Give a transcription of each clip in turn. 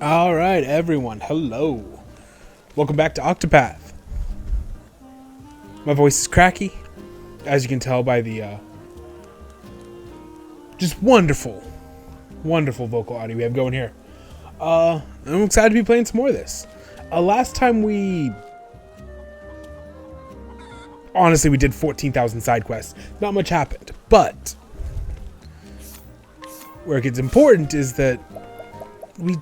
Alright, everyone, hello. Welcome back to Octopath. My voice is cracky, as you can tell by the just wonderful vocal audio we have going here. I'm excited to be playing some more of this. Last time we did 14,000 side quests. Not much happened, but where it gets important is that we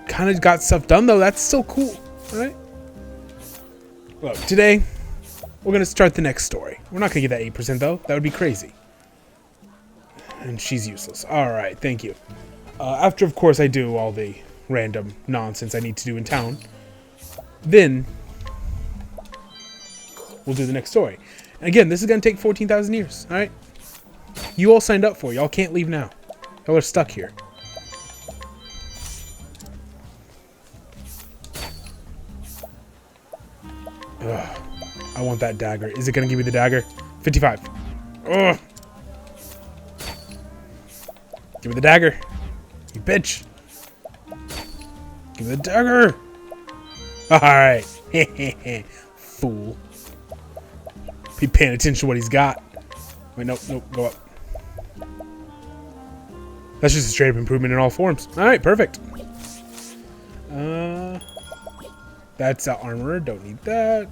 kind of got stuff done, though. That's so cool, right? Well, today we're gonna start the next story. We're not gonna get that 8% though. That would be crazy. And she's useless. All right, thank you. After, of course, I do all the random nonsense I need to do in town, then we'll do the next story. And again, this is gonna take 14,000 years. All right. You all signed up for it. Y'all can't leave now. Y'all are stuck here. Ugh, I want that dagger. Is it gonna give me the dagger? 55. Ugh. Give me the dagger. You bitch. Give me the dagger. Alright. Fool. Be paying attention to what he's got. Wait, nope, go up. That's just a straight up improvement in all forms. Alright, perfect. That's armor. Don't need that.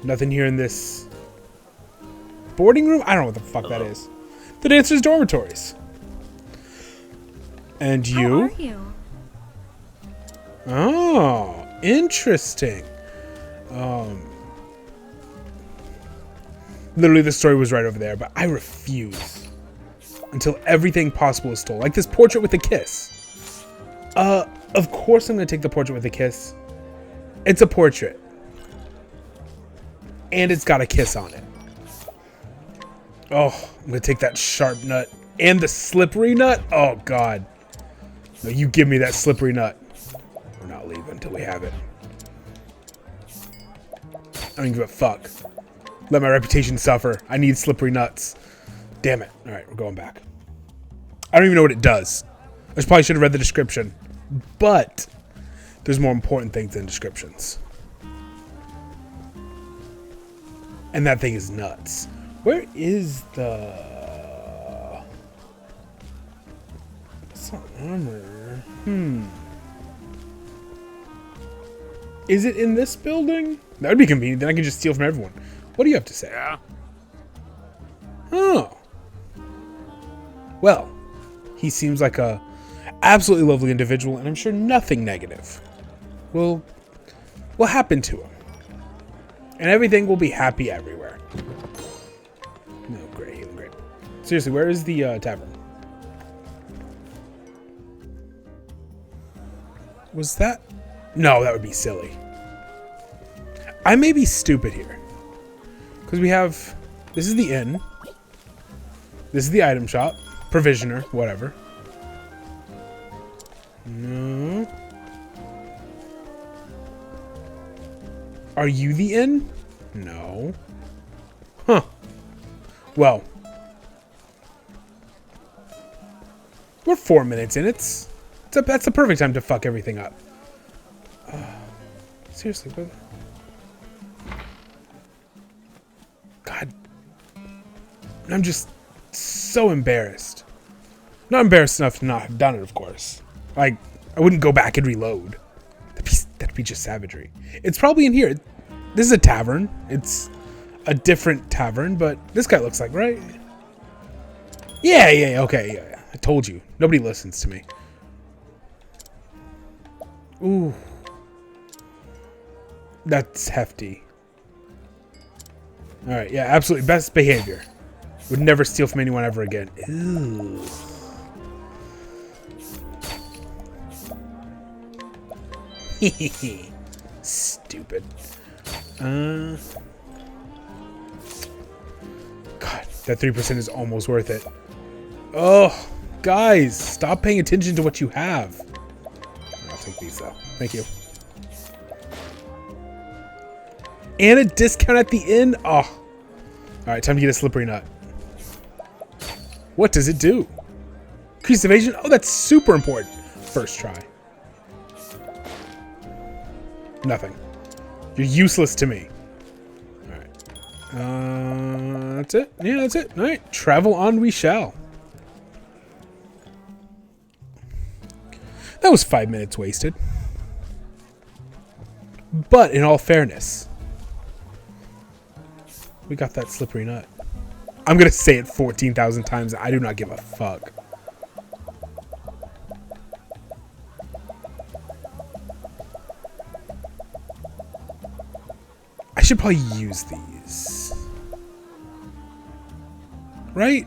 Nothing here in this boarding room? I don't know what the fuck that is. The dancers' dormitories. And you? How are you? Oh, interesting. Literally, the story was right over there, but I refuse until everything possible is stolen. Like this portrait with a kiss. Of course I'm going to take the portrait with a kiss. It's a portrait. And it's got a kiss on it. Oh, I'm going to take that sharp nut. And the slippery nut? Oh, God. No, you give me that slippery nut. We're not leaving until we have it. I don't give a fuck. Let my reputation suffer. I need slippery nuts. Damn it. Alright, we're going back. I don't even know what it does. I probably should have read the description. But there's more important things than descriptions. And that thing is nuts. Where is the... It's not armor. Is it in this building? That would be convenient. Then I can just steal from everyone. What do you have to say? Yeah. Oh. Well, he seems like a absolutely lovely individual, and I'm sure nothing negative will happen to him. And everything will be happy everywhere. No, great, great. Seriously, where is the tavern? Was that? No, that would be silly. I may be stupid here. Because we have... This is the inn. This is the item shop. Provisioner, whatever. No. Are you the inn? No. Huh. Well. We're 4 minutes in. That's the perfect time to fuck everything up. Seriously, what? God. I'm just so embarrassed. Not embarrassed enough to not have done it, of course. Like, I wouldn't go back and reload. That'd be just savagery. It's probably in here. This is a tavern. It's a different tavern, but this guy looks like, right? Yeah, okay, yeah. I told you. Nobody listens to me. Ooh. That's hefty. Alright, yeah, absolutely. Best behavior. Would never steal from anyone ever again. Ooh. Stupid. God, that 3% is almost worth it. Oh, guys, stop paying attention to what you have. I'll take these though. Thank you. And a discount at the inn? Oh. Alright, time to get a slippery nut. What does it do? Increase evasion. Oh, that's super important. First try. Nothing. You're useless to me. Alright. That's it. Yeah, that's it. Alright. Travel on we shall. That was 5 minutes wasted. But in all fairness, we got that slippery nut. I'm going to say it 14,000 times. I do not give a fuck. I should probably use these. Right?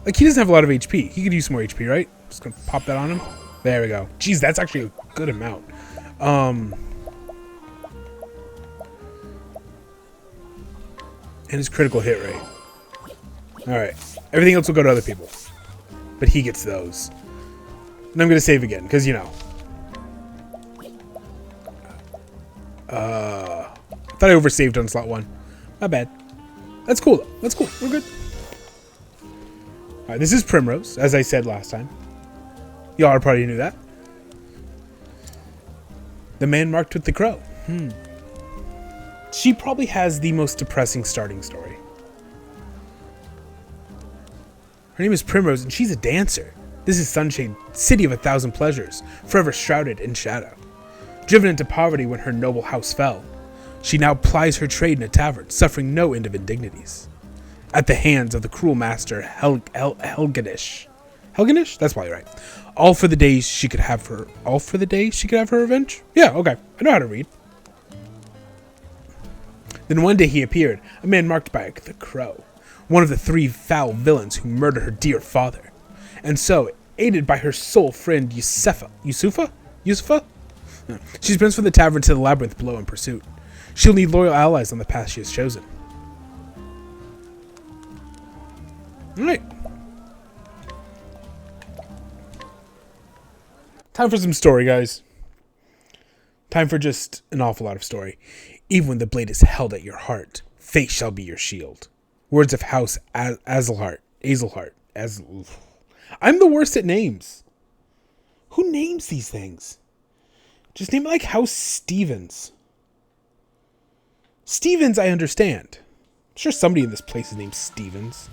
Like, he doesn't have a lot of HP. He could use some more HP, right? Just going to pop that on him. There we go. Jeez, that's actually a good amount. And his critical hit rate. Alright. Everything else will go to other people. But he gets those. And I'm going to save again, because, you know. I thought I oversaved on slot 1. My bad. That's cool, though. That's cool. We're good. Alright, this is Primrose, as I said last time. Y'all probably knew that. The man marked with the crow. She probably has the most depressing starting story. Her name is Primrose, and she's a dancer. This is Sunshade, city of 1,000 pleasures, forever shrouded in shadow. Driven into poverty when her noble house fell, she now plies her trade in a tavern, suffering no end of indignities. At the hands of the cruel master Helganish. Helganish? That's probably right. All for the day she could have her revenge? Yeah, okay. I know how to read. Then one day he appeared, a man marked by the crow, one of the 3 foul villains who murdered her dear father. And so, aided by her sole friend Yusufa? She sprints from the tavern to the labyrinth below in pursuit. She'll need loyal allies on the path she has chosen. Alright. Time for some story, guys. Time for just an awful lot of story. Even when the blade is held at your heart, fate shall be your shield. Words of House Azelhart. I'm the worst at names. Who names these things? Just name it like House Stevens. Stevens, I understand. I'm sure somebody in this place is named Stevens.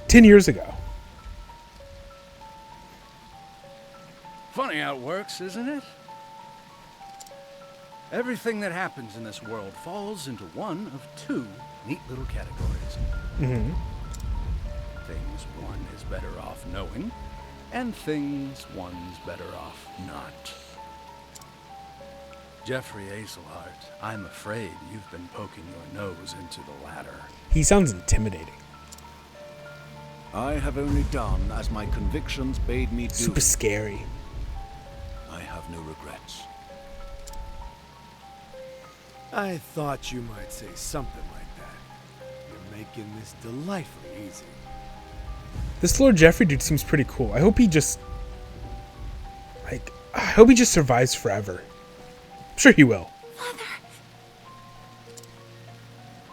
10 years ago. Funny how it works, isn't it? Everything that happens in this world falls into one of 2 neat little categories. Things one is better off knowing, and things one's better off not. Jeffrey Azelhart, I'm afraid you've been poking your nose into the latter. He sounds intimidating. I have only done as my convictions bade me do. Super scary. I have no regrets. I thought you might say something like that. You're making this delightfully easy. This Lord Jeffrey dude seems pretty cool. I hope he just... I hope he just survives forever. I'm sure he will. Father.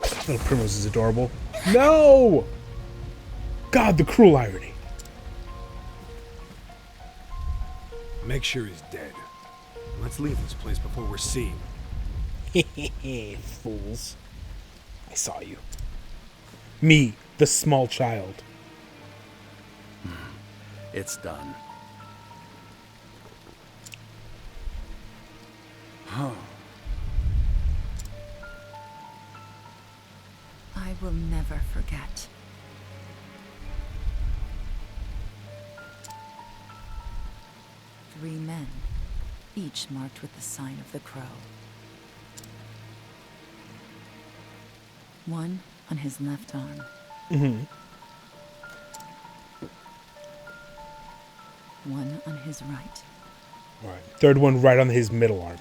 God, little Primrose is adorable. No! God, the cruel irony. Make sure he's dead. Let's leave this place before we're seen. Fools. I saw you. Me, the small child. It's done. I will never forget. Three men, each marked with the sign of the crow. One on his left arm. One on his right. Alright. Third one right on his middle arm.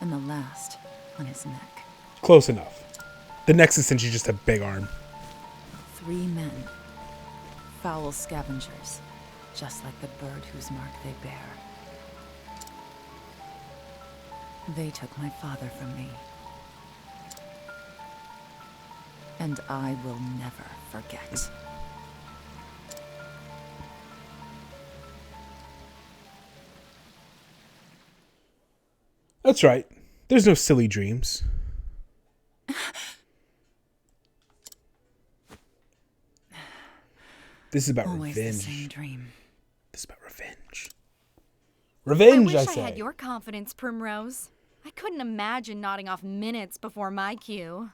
And the last on his neck. Close enough. The next is essentially just a big arm. 3 men. Foul scavengers. Just like the bird whose mark they bear. They took my father from me. And I will never forget. That's right. There's no silly dreams. This is about Always the revenge. same dream. This is about revenge. Revenge, I I wish I say. had your confidence, Primrose. I couldn't imagine nodding off minutes before my cue.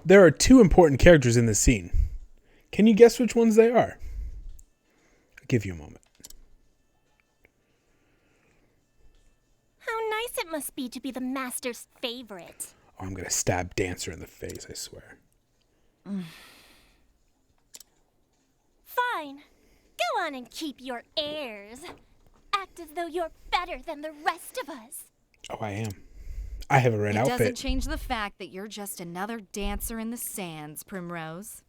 There are two important characters in this scene. Can you guess which ones they are? I'll give you a moment. How nice it must be to be the master's favorite. Oh, I'm going to stab Dancer in the face, I swear. Fine. Go on and keep your airs. Act as though you're better than the rest of us. Oh, I am. I have a red It outfit. doesn't change the fact that you're just another dancer in the sands, Primrose.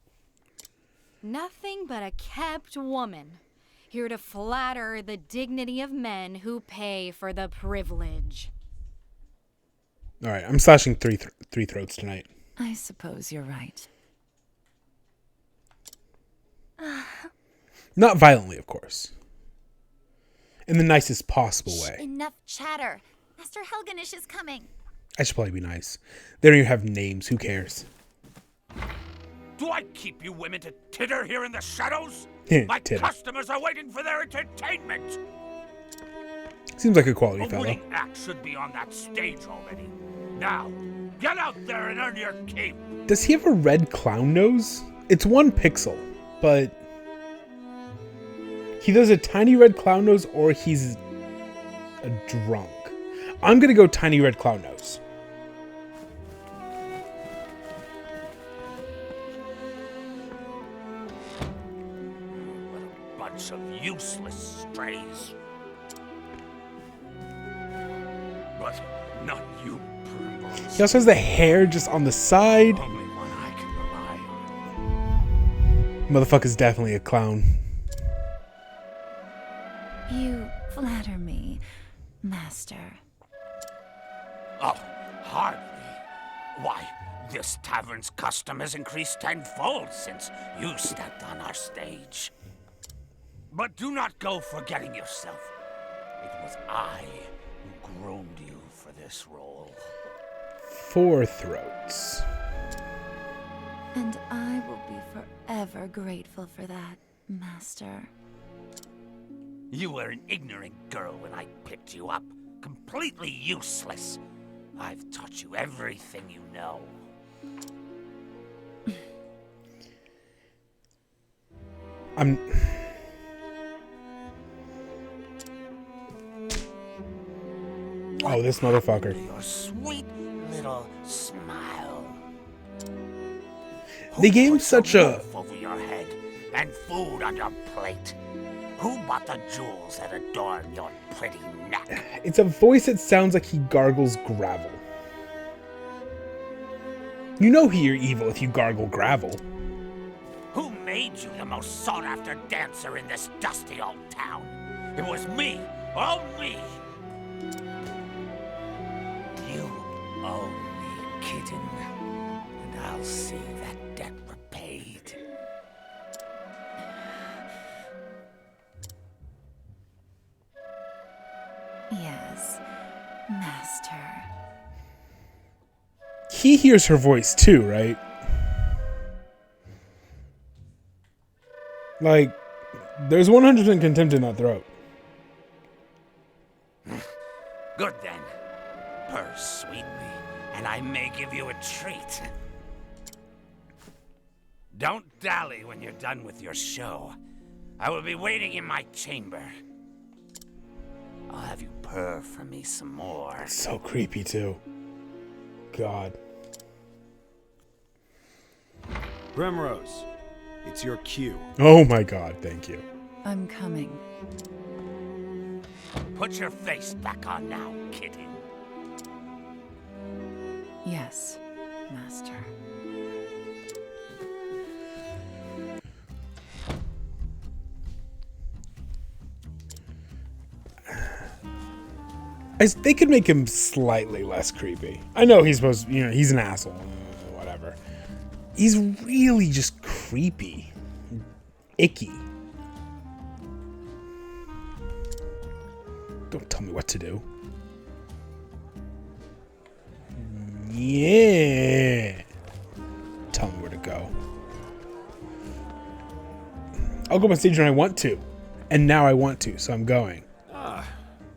Nothing but a kept woman, here to flatter the dignity of men who pay for the privilege. All right, I'm slashing three throats tonight. I suppose you're right. Not violently, of course. In the nicest possible way. Enough chatter. Master Helganish is coming. I should probably be nice. They don't even have names. Who cares? Do I keep you women to titter here in the shadows? My Titter. customers are waiting for their entertainment. Seems like a quality A fellow. winning act should be on that stage already. Now, get out there and earn your keep. Does he have a red clown nose? It's 1 pixel, but he does a tiny red clown nose or he's a drunk. I'm gonna go tiny red clown nose. What a bunch of useless strays. But not you, Primrose. He also has the hair just on the side. Only one I can rely on. Motherfucker's definitely a clown. You flatter me, Master. Oh, hardly. Why, this tavern's custom has increased tenfold since you stepped on our stage. But do not go forgetting yourself. It was I who groomed you for this role. 4 throats. And I will be forever grateful for that, Master. You were an ignorant girl when I picked you up, completely useless. I've taught you everything you know. Oh, this motherfucker. Your sweet little smile. They gave him Who put such a a... roof over your head and food on your plate? Who bought the jewels that adorn your pretty neck? It's a voice that sounds like he gargles gravel. You know you're evil if you gargle gravel. Who made you the most sought-after dancer in this dusty old town? It was me, all me. You owe me, kitten, and I'll see that debt repaid. Yes, Master. He hears her voice too, right? Like, there's 100% contempt in that throat. Good then. Purr sweetly, and I may give you a treat. Don't dally when you're done with your show. I will be waiting in my chamber. I'll have you purr for me some more. So creepy too. God. Primrose, it's your cue. Oh my god, thank you. I'm coming. Put your face back on now, kitten. Yes, Master. They could make him slightly less creepy. I know he's supposed, he's an asshole, whatever. He's really just creepy, icky. Don't tell me what to do. Yeah. Tell me where to go. I'll go on stage when I want to. And now I want to, so I'm going. Ah,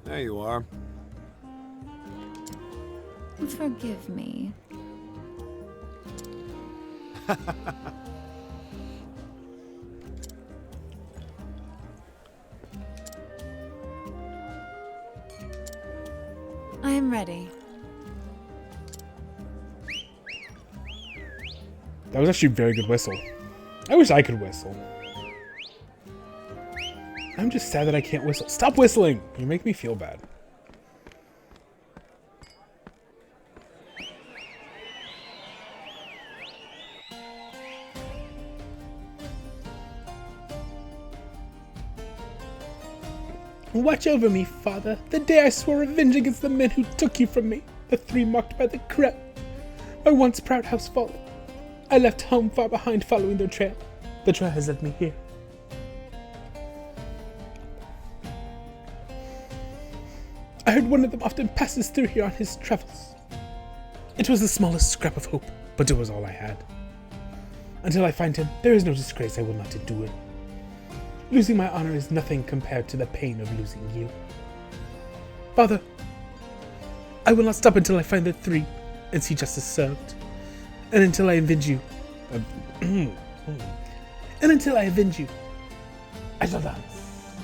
there you are. Forgive me. I am ready. That was actually a very good whistle. I wish I could whistle. I'm just sad that I can't whistle. Stop whistling! You make me feel bad. Watch over me, Father. The day I swore revenge against the men who took you from me. The three marked by the crep. My once proud house fallen. I left home far behind following their trail. The trail has led me here. I heard one of them often passes through here on his travels. It was the smallest scrap of hope, but it was all I had. Until I find him, there is no disgrace I will not endure. Losing my honor is nothing compared to the pain of losing you. Father, I will not stop until I find the three and see justice served. And until I avenge you. And until I avenge you, I shall dance.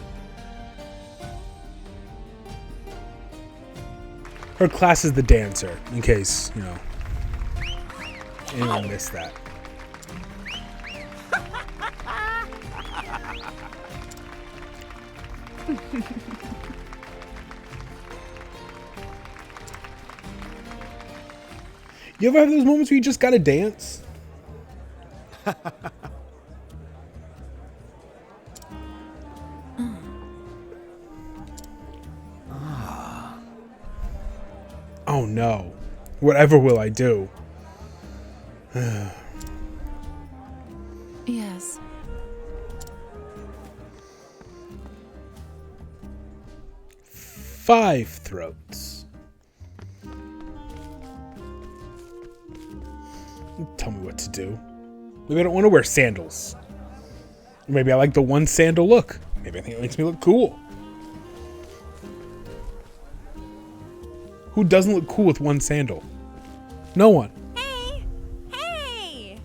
Her class is the dancer, in case, anyone missed that. You ever have those moments where you just gotta dance? Oh no. Whatever will I do? Yes. Five throats. Tell me what to do. Maybe I don't want to wear sandals. Maybe I like the one sandal look. Maybe I think it makes me look cool. Who doesn't look cool with one sandal? No one. Hey! Hey!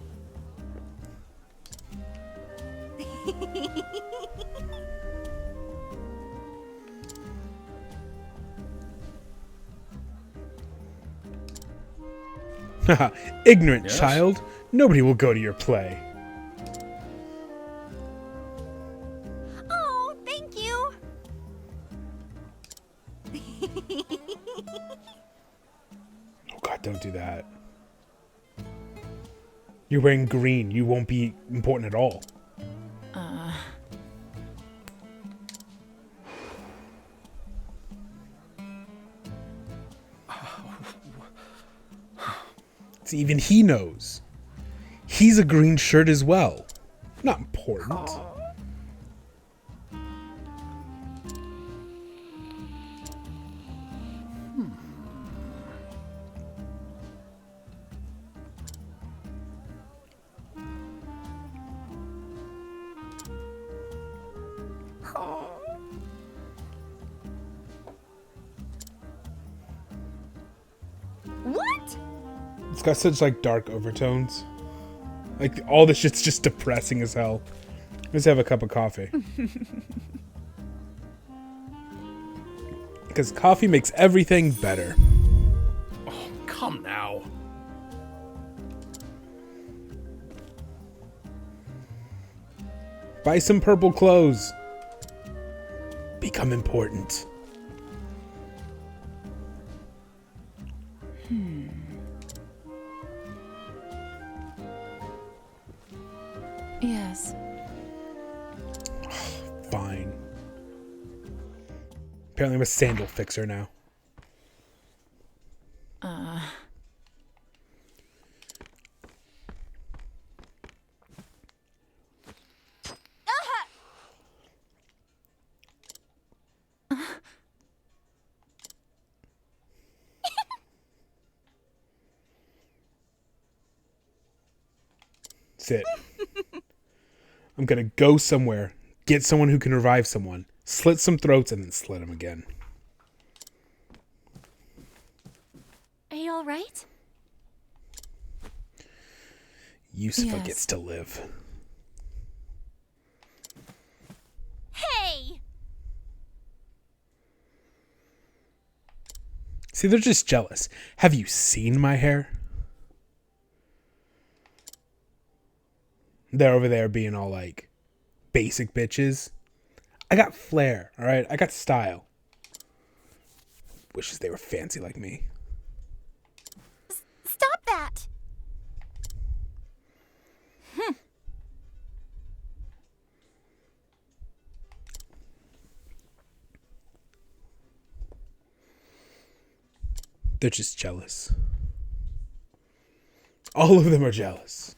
Haha, ignorant Yes? child. Nobody will go to your play. Oh, thank you! Oh god, don't do that. You're wearing green. You won't be important at all. See, even he knows. He's a green shirt as well. Not important. What? It's got such like dark overtones. Like all this shit's just depressing as hell. Let's have a cup of coffee. Because coffee makes everything better. Oh, come now. Buy some purple clothes. Become important. Yes. Fine. Apparently I'm a sandal fixer now. That's it. I'm gonna go somewhere, get someone who can revive someone, slit some throats, and then slit them again. Are you alright? Yusufa Yes. gets to live. Hey! See, they're just jealous. Have you seen my hair? They're over there being all like basic bitches. I got flair, all right? I got style. Wishes they were fancy like me. Stop that! They're just jealous. All of them are jealous.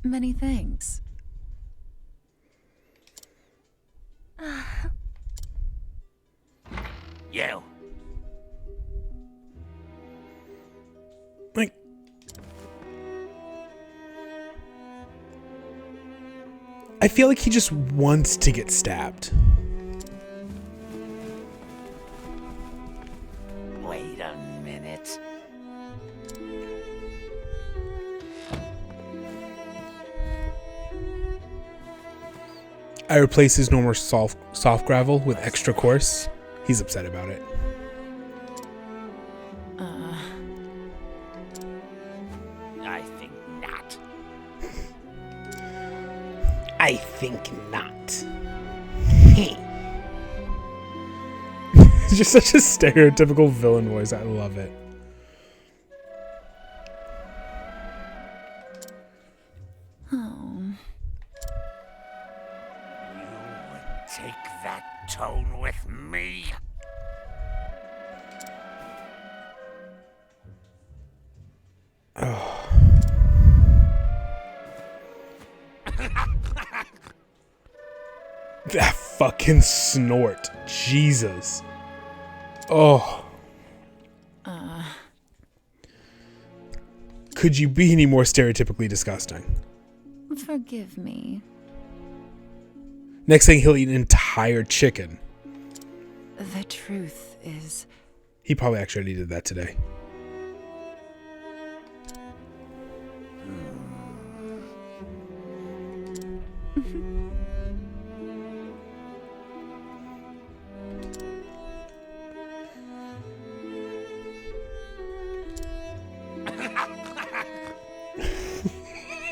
Many thanks. You. Like, I feel like he just wants to get stabbed. Wait a minute. I replace his normal soft gravel with extra coarse. He's upset about it. I think not. I think not. It's just such a stereotypical villain voice. I love it. Oh. You would take that tone with me? That fucking snort. Jesus. Oh. Could you be any more stereotypically disgusting? Forgive me. Next thing, he'll eat an entire chicken. The truth is, He probably actually already did that today.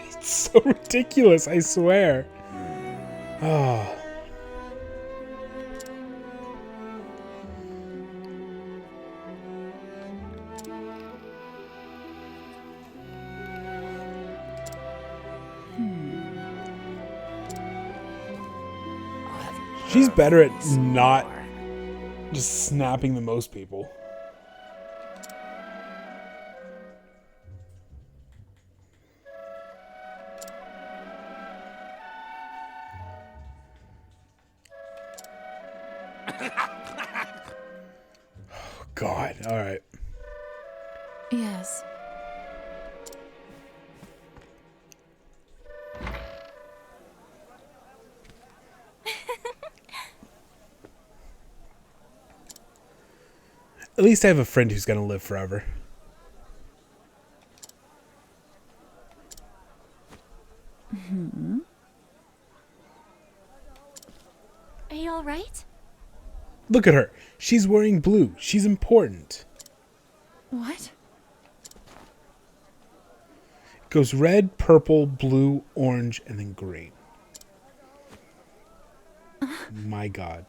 It's so ridiculous, I swear. Oh. She's better at not just snapping than most people. Oh, God. All right. yes. At least I have a friend who's going to live forever. Are you alright? Look at her. She's wearing blue. She's important. What? It goes red, purple, blue, orange, and then green. My God.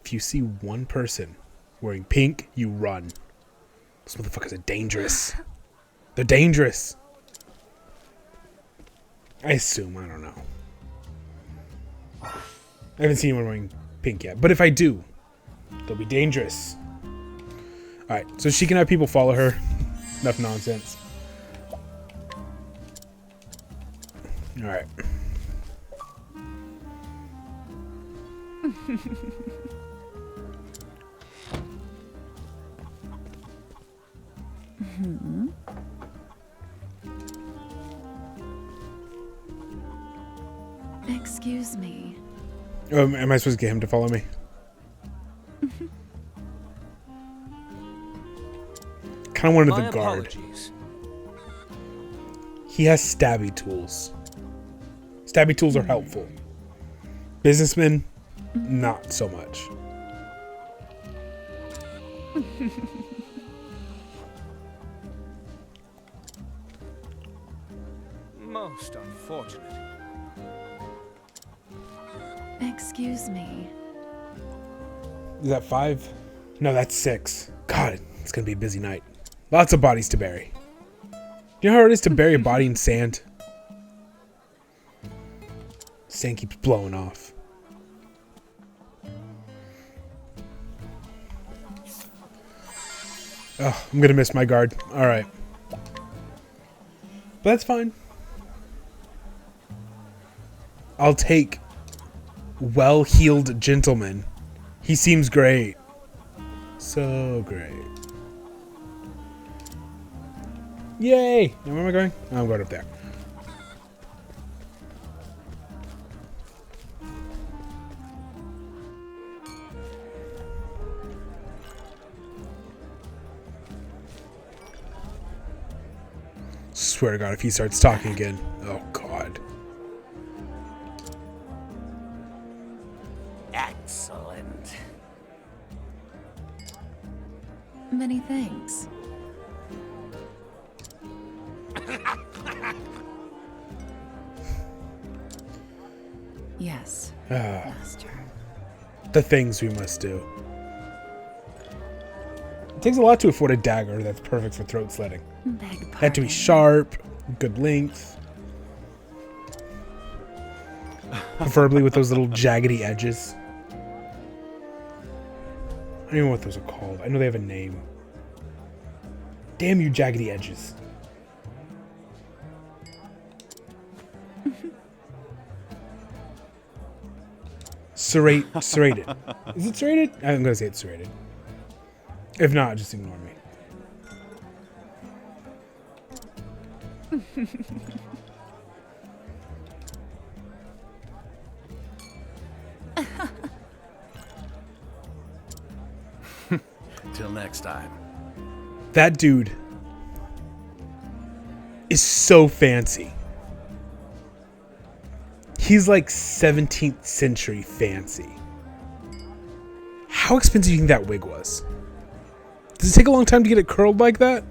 If you see one person wearing pink, you run. Those motherfuckers are dangerous. They're dangerous. I assume. I don't know. I haven't seen anyone wearing pink yet. But if I do, they'll be dangerous. Alright, so she can have people follow her. Enough nonsense. Alright. Excuse me. Oh, am I supposed to get him to follow me? Kind of wanted My the guard. apologies. He has stabby tools. Stabby tools are helpful. Businessmen, not so much. Most unfortunate. Excuse me. Is that 5? No, that's 6. God, it's gonna be a busy night. Lots of bodies to bury. Do you know how hard it is to bury a body in sand? Sand keeps blowing off. Oh, I'm gonna miss my guard. Alright. But that's fine. I'll take well-heeled gentleman. He seems great. So great. Yay! Now where am I going? Oh, I'm going up there. Swear to God, if he starts talking again. Oh, God. Excellent. Many thanks. Yes, master. The things we must do. It takes a lot to afford a dagger that's perfect for throat slitting. Beg pardon. Had to be sharp, good length. Preferably with those little jaggedy edges. I don't even know what those are called. I know they have a name. Damn you, jaggedy edges. Serrated. Is it serrated? I'm gonna say it's serrated. If not, just ignore me. Till next time. That dude is so fancy. He's like 17th century fancy. How expensive do you think that wig was? Does it take a long time to get it curled like that?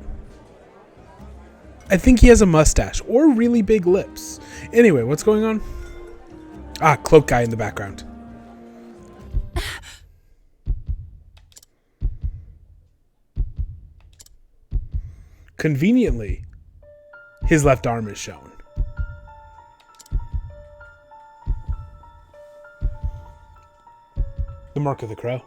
I think he has a mustache or really big lips. Anyway, what's going on? Ah, cloak guy in the background. Conveniently, his left arm is shown. The mark of the crow.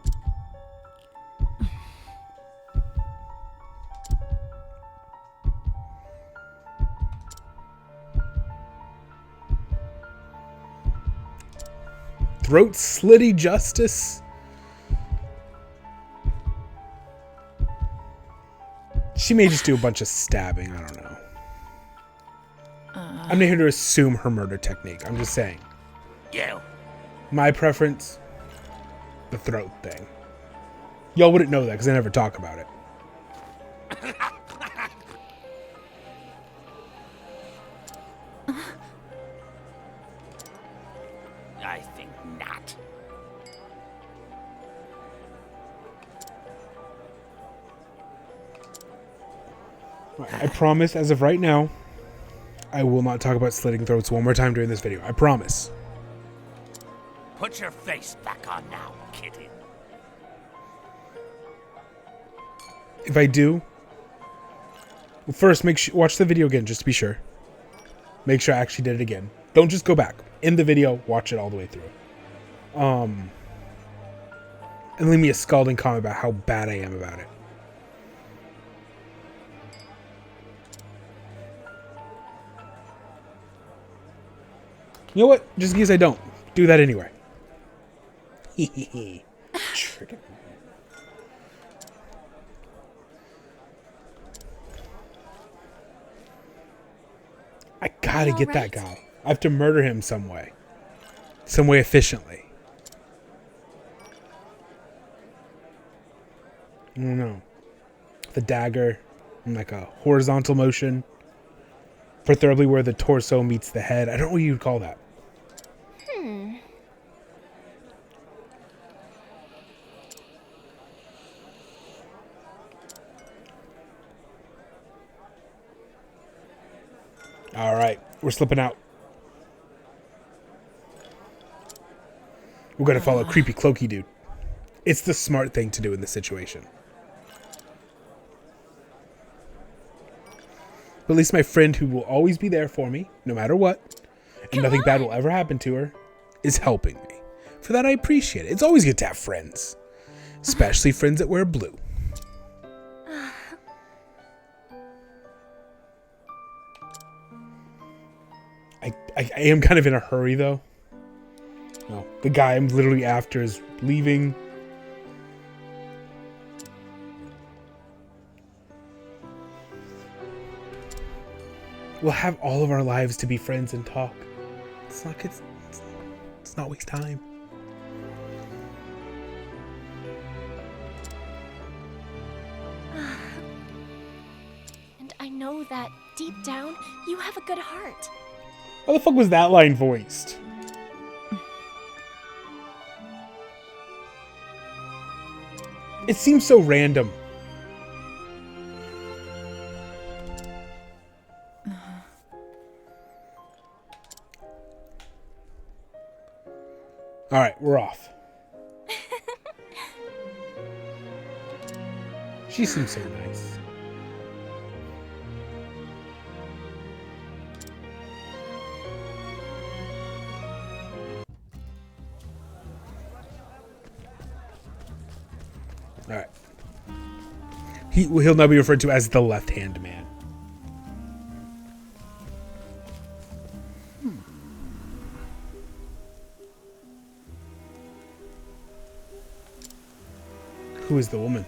Throat slitty justice. She may just do a bunch of stabbing. I don't know. I'm not here to assume her murder technique. I'm just saying. You. My preference, the throat thing. Y'all wouldn't know that because I never talk about it. I think not. I promise, as of right now, I will not talk about slitting throats one more time during this video. I promise. Put your face back on now, kitty. If I do, well, first watch the video again just to be sure. Make sure I actually did it again. Don't just go back. In the video, watch it all the way through. And leave me a scalding comment about how bad I am about it. You know what? Just in case I don't, do that anyway. Trigger. gotta get that guy. I have to murder him some way. Some way efficiently. I don't know. The dagger in like a horizontal motion. Preferably where the torso meets the head. I don't know what you'd call that. Alright, we're slipping out. We're gonna follow creepy cloaky dude. It's the smart thing to do in this situation. But at least my friend who will always be there for me, no matter what, and nothing bad will ever happen to her, is helping me. For that I appreciate it. It's always good to have friends. Especially friends that wear blue. I am kind of in a hurry, though. No, the guy I'm literally after is leaving. We'll have all of our lives to be friends and talk. It's not waste time. And I know that deep down, you have a good heart. How the fuck was that line voiced? It seems so random. Alright, we're off. She seems so nice. Alright. He'll now be referred to as the left-hand man. Who is the woman?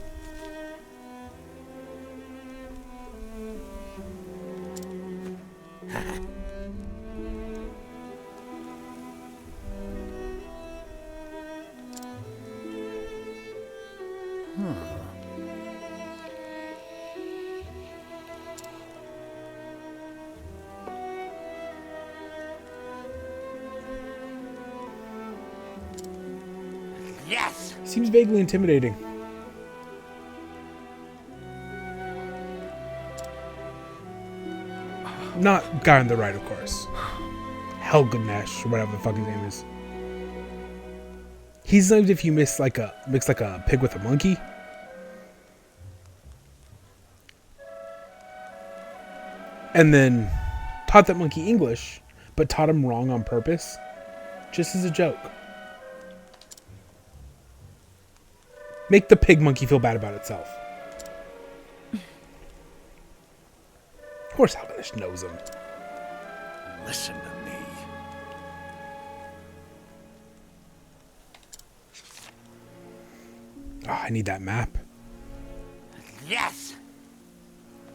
Yes! Seems vaguely intimidating. Not guy on the right, of course. Helganesh, or whatever the fuck his name is. He's like if you mix like a pig with a monkey. And then taught that monkey English, but taught him wrong on purpose. Just as a joke. Make the pig monkey feel bad about itself. Of course Helganesh knows him. Listen to me. Oh, I need that map. Yes!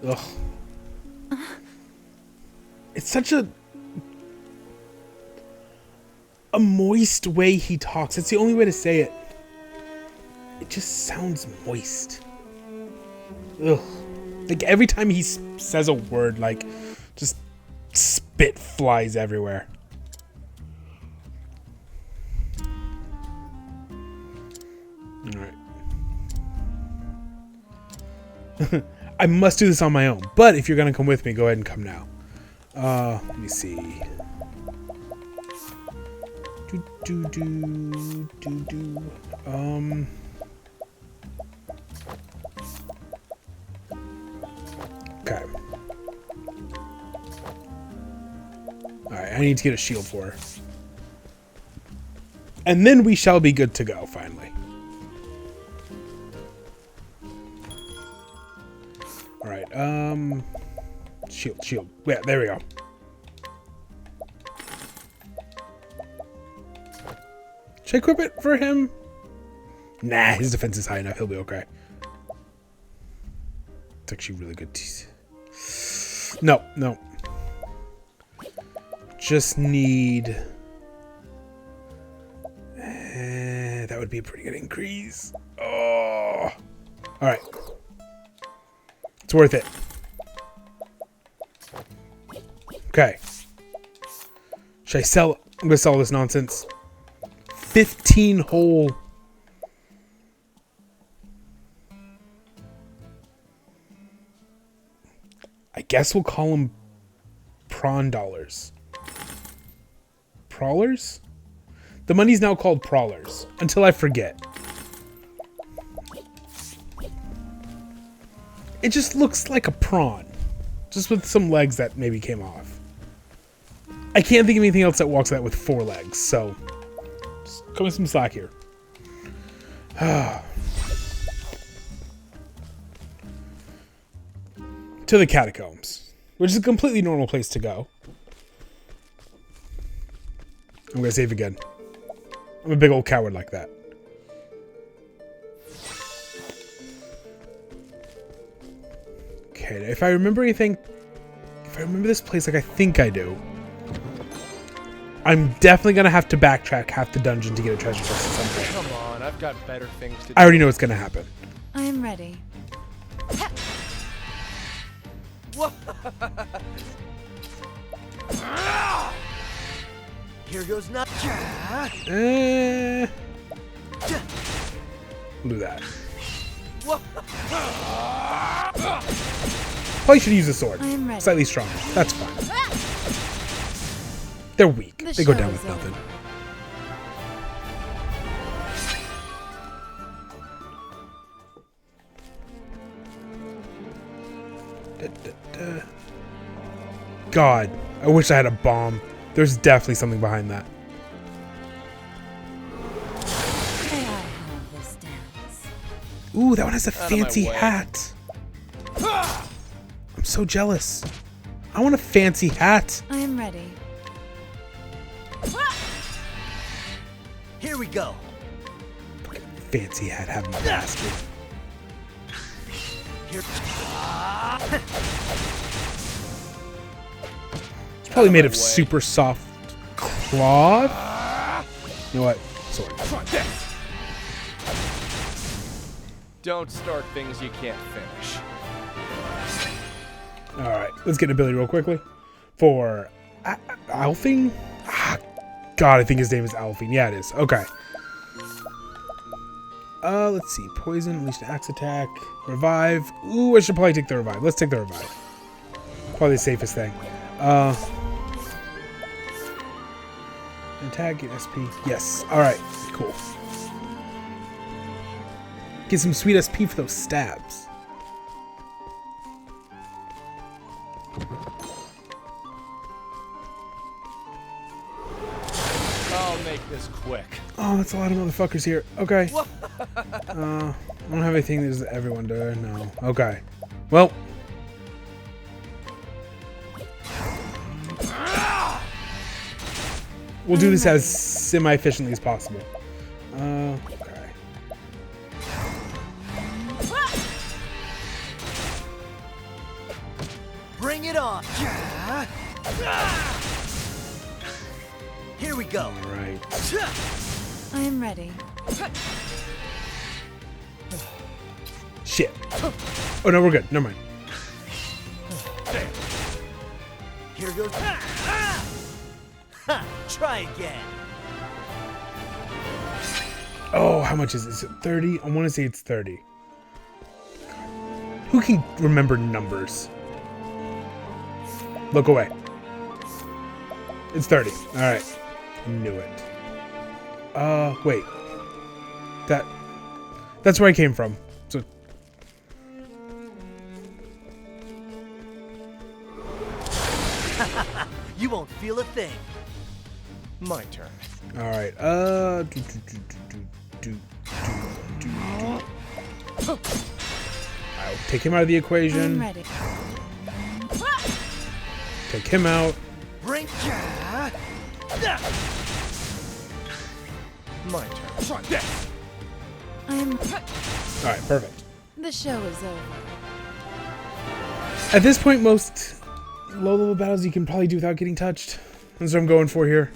Ugh. It's such a moist way he talks. It's the only way to say it. It just sounds moist. Ugh. Like every time he says a word, like just spit flies everywhere. Alright. I must do this on my own, but if you're gonna come with me, go ahead and come now. Let me see. Okay. Alright, I need to get a shield for her. And then we shall be good to go, finally. Alright, shield. Yeah, there we go. Should I equip it for him? Nah, his defense is high enough. He'll be okay. It's actually really good. No. just need... that would be a pretty good increase. Oh! Alright. It's worth it. Okay. Should I sell... I'm gonna sell this nonsense. 15 whole... I guess we'll call them prawn dollars. Prawlers? The money's now called prawlers. Until I forget. It just looks like a prawn. Just with some legs that maybe came off. I can't think of anything else that walks that with 4 legs, so... Just cut me some slack here. To the catacombs. Which is a completely normal place to go. I'm gonna save again. I'm a big old coward like that. Okay, if I remember anything... If I remember this place like I think I do... I'm definitely gonna have to backtrack half the dungeon to get a treasure chest at some point. Come on, I've got better things to do. I already know what's gonna happen. I am ready. Here goes nothing. We'll do that. Probably should use a sword. I am ready. Slightly stronger. That's fine. They're weak. The They go show down is with nothing. over. God, I wish I had a bomb. There's definitely something behind that. May I have this dance? Ooh, that one has a Out of my fancy way. hat. I'm so jealous. I want a fancy hat. I am ready. Here we go. Fancy hat having my basket. Here. It's probably made of way. super soft cloth. You know what? Sword. Don't start things you can't finish. Alright, let's get an ability real quickly. For Alfing? Ah, God, I think his name is Alfing. Yeah, it is. Okay. Let's see. Poison, unleash an axe attack. Revive. Ooh, I should probably take the revive. Let's take the revive. Probably the safest thing. Attack, get SP. Yes. Alright, cool. Get some sweet SP for those stabs. I'll make this quick. Oh, that's a lot of motherfuckers here. Okay. I don't have anything that does everyone do. No. Okay. Well. We'll do this as semi-efficiently as possible. Okay. Bring it on. Here we go. All right. I am ready. Shit. Oh no, we're good. Never mind. Here goes. Ha! Try again. Oh, how much is it? Is it 30? I want to say it's 30. Who can remember numbers? Look away. It's 30. All right. Knew it. Wait. That's where I came from. So You won't feel a thing. My turn. all right. I'll take him out of the I am equation. ready. Take him out. Bring. My turn. I am. All right. Perfect. The show is over. At this point, most low-level battles you can probably do without getting touched. That's what I'm going for here.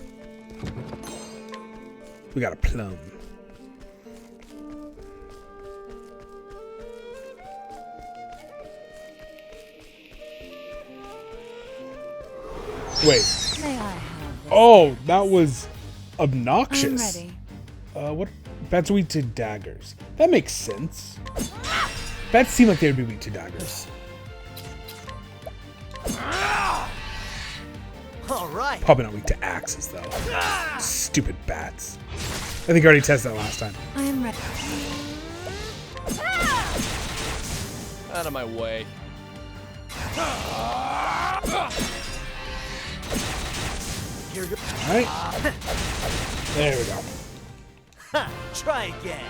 We got a plum. Wait. May I have this? Oh, that was obnoxious. I'm ready. What? Bats are weak to daggers. That makes sense. Bats seem like they would be weak to daggers. All right. Probably not weak to axes, though. Stupid bats. I think I already tested that last time. I am ready. Out of my way. Alright. There we go. Try again.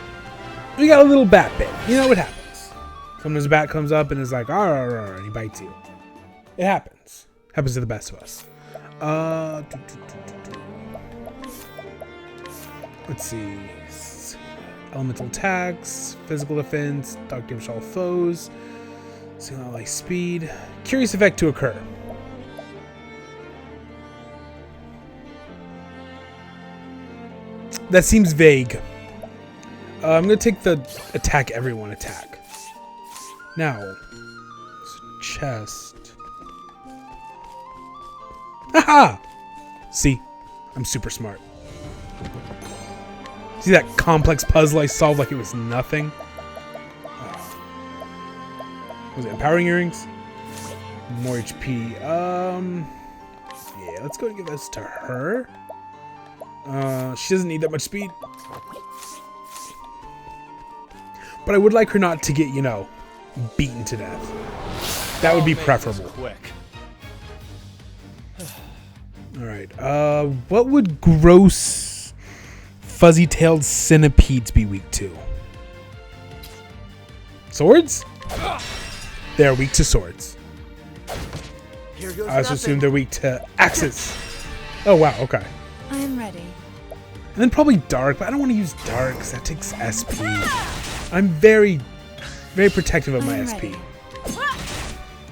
We got a little bat bit. You know what happens. Sometimes a bat comes up and is like, "Arr, arr, arr," and he bites you. It happens. Happens to the best of us. Let's see. Elemental attacks, physical defense, dog damage all foes, single ally speed. Curious effect to occur. That seems vague. I'm going to take the attack everyone attack. Now, chest. Haha! See, I'm super smart. See that complex puzzle I solved like it was nothing? Was it empowering earrings? More HP. Yeah, let's go and give this to her. She doesn't need that much speed. But I would like her not to get, you know, beaten to death. That would be preferable. Quick. Alright, what would gross, fuzzy-tailed centipedes be weak to? Swords? They're weak to swords. Here goes I also assume they're weak to axes. Oh, wow, okay. I am ready. And then probably dark, but I don't want to use dark because that takes SP. I'm very, very protective of my I'm SP. ready.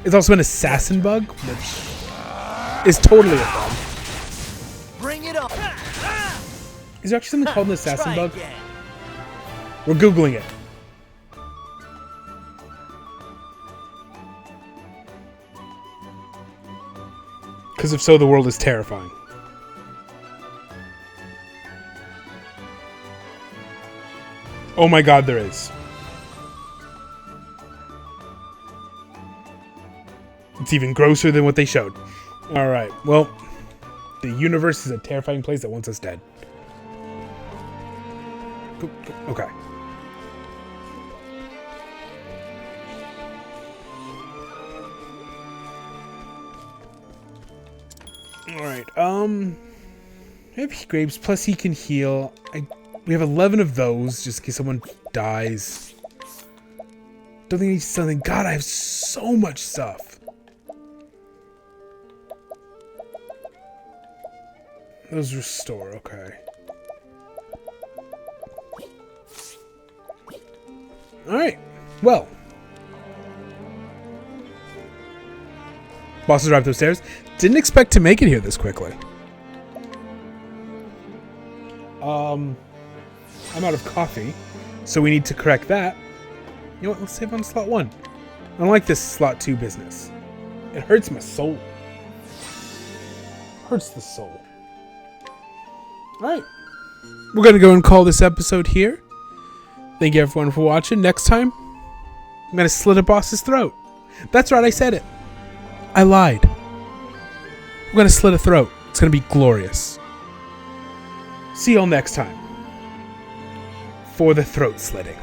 It's also an assassin bug, which is totally a bug. Bring it on. Is there actually something called an assassin Try bug? again. We're Googling it. Because if so, the world is terrifying. Oh my god, there is. It's even grosser than what they showed. Alright, well, the universe is a terrifying place that wants us dead. Okay. Alright, we have grapes, plus he can heal. We have 11 of those, just in case someone dies. Don't think I need something. God, I have so much stuff. Those restore, okay. Alright, well. Boss has arrived upstairs. Didn't expect to make it here this quickly. I'm out of coffee, so we need to correct that. You know what? Let's save on slot 1. I don't like this slot 2 business. It hurts my soul. Hurts the soul. Alright. We're going to go and call this episode here. Thank you everyone for watching. Next time, I'm going to slit a boss's throat. That's right, I said it. I lied. We're going to slit a throat. It's going to be glorious. See y'all next time for the throat slitting.